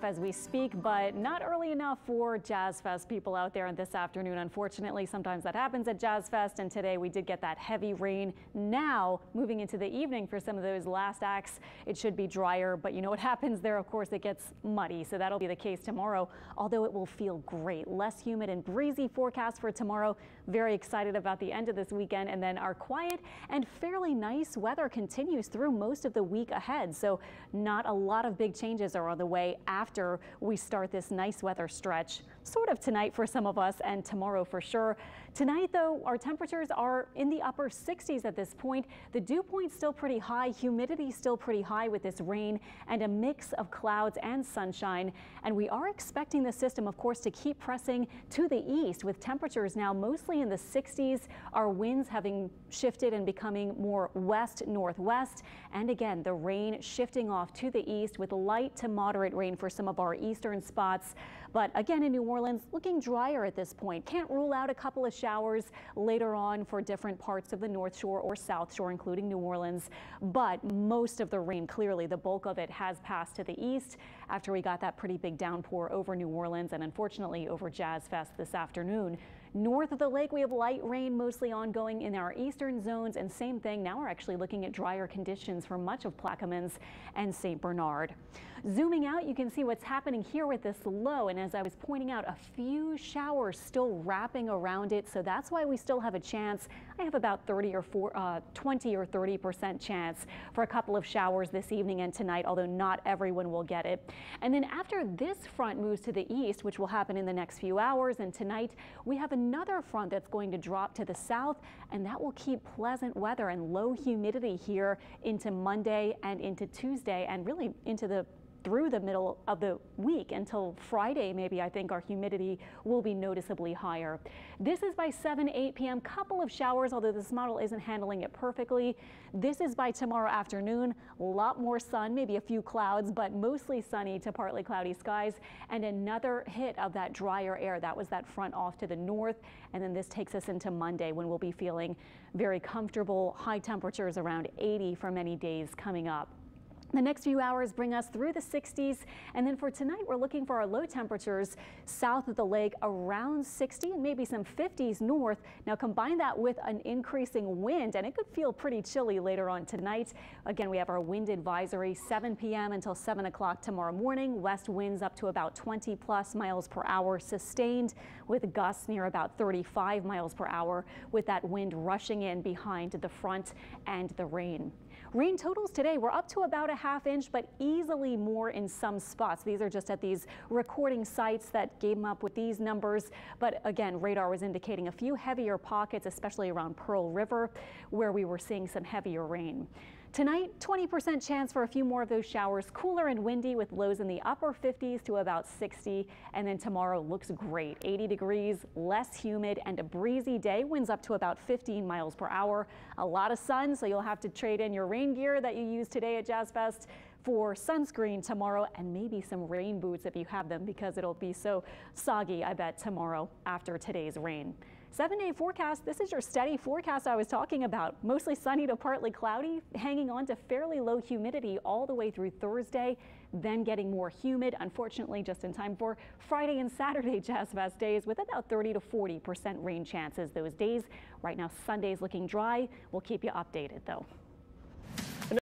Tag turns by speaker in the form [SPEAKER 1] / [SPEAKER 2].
[SPEAKER 1] As we speak, but not early enough for Jazz Fest people out there this afternoon. Unfortunately, sometimes that happens at Jazz Fest, and today we did get that heavy rain. Now, moving into the evening for some of those last acts, it should be drier, but you know what happens there? Of course, it gets muddy, so that'll be the case tomorrow, although it will feel great. Less humid and breezy forecast for tomorrow. Very excited about the end of this weekend, and then our quiet and fairly nice weather continues through most of the week ahead, so not a lot of big changes are on the way after we start this nice weather stretch, sort of tonight for some of us and tomorrow for sure. Tonight, though, our temperatures are in the upper 60s at this point. The dew point still pretty high, humidity still pretty high with this rain and a mix of clouds and sunshine. And we are expecting the system, of course, to keep pressing to the east with temperatures now mostly in the 60s. Our winds having shifted and becoming more west-northwest. And again, the rain shifting off to the east with light to moderate rain for some of our eastern spots. But again, in New Orleans, looking drier at this point. Can't rule out a couple of showers later on for different parts of the North Shore or South Shore, including New Orleans. But most of the rain, clearly the bulk of it, has passed to the east after we got that pretty big downpour over New Orleans and unfortunately over Jazz Fest this afternoon. North of the lake, we have light rain mostly ongoing in our eastern zones, and same thing. Now we're actually looking at drier conditions for much of Plaquemines and St. Bernard. Zooming out, you can see what's happening here with this low, and as I was pointing out, a few showers still wrapping around it, so that's why we still have a chance. I have about 20 or 30% chance for a couple of showers this evening and tonight, although not everyone will get it. And then after this front moves to the east, which will happen in the next few hours, and tonight we have another front that's going to drop to the south, and that will keep pleasant weather and low humidity here into Monday and into Tuesday and really into through the middle of the week until Friday. Maybe I think our humidity will be noticeably higher. This is by 8 p.m. Couple of showers, although this model isn't handling it perfectly. This is by tomorrow afternoon. A lot more sun, maybe a few clouds, but mostly sunny to partly cloudy skies, and another hit of that drier air. That was that front off to the north, and then this takes us into Monday when we'll be feeling very comfortable, high temperatures around 80 for many days coming up. The next few hours bring us through the 60s, and then for tonight we're looking for our low temperatures south of the lake around 60 and maybe some 50s north. Now combine that with an increasing wind and it could feel pretty chilly later on tonight. Again, we have our wind advisory 7 p.m. until 7 o'clock tomorrow morning. West winds up to about 20 plus miles per hour sustained with gusts near about 35 miles per hour with that wind rushing in behind the front and the rain. Rain totals today were up to about a ½ inch, but easily more in some spots. These are just at these recording sites that came up with these numbers. But again, radar was indicating a few heavier pockets, especially around Pearl River, where we were seeing some heavier rain. Tonight, 20% chance for a few more of those showers, cooler and windy with lows in the upper 50s to about 60. And then tomorrow looks great. 80 degrees, less humid and a breezy day. Winds up to about 15 miles per hour. A lot of sun, so you'll have to trade in your rain gear that you used today at Jazz Fest for sunscreen tomorrow and maybe some rain boots if you have them, because it'll be so soggy, I bet, tomorrow after today's rain. 7-day forecast. This is your steady forecast I was talking about. Mostly sunny to partly cloudy, hanging on to fairly low humidity all the way through Thursday, then getting more humid, unfortunately just in time for Friday and Saturday Jazz Fest days with about 30 to 40% rain chances those days. Right now, Sunday's looking dry. We'll keep you updated though.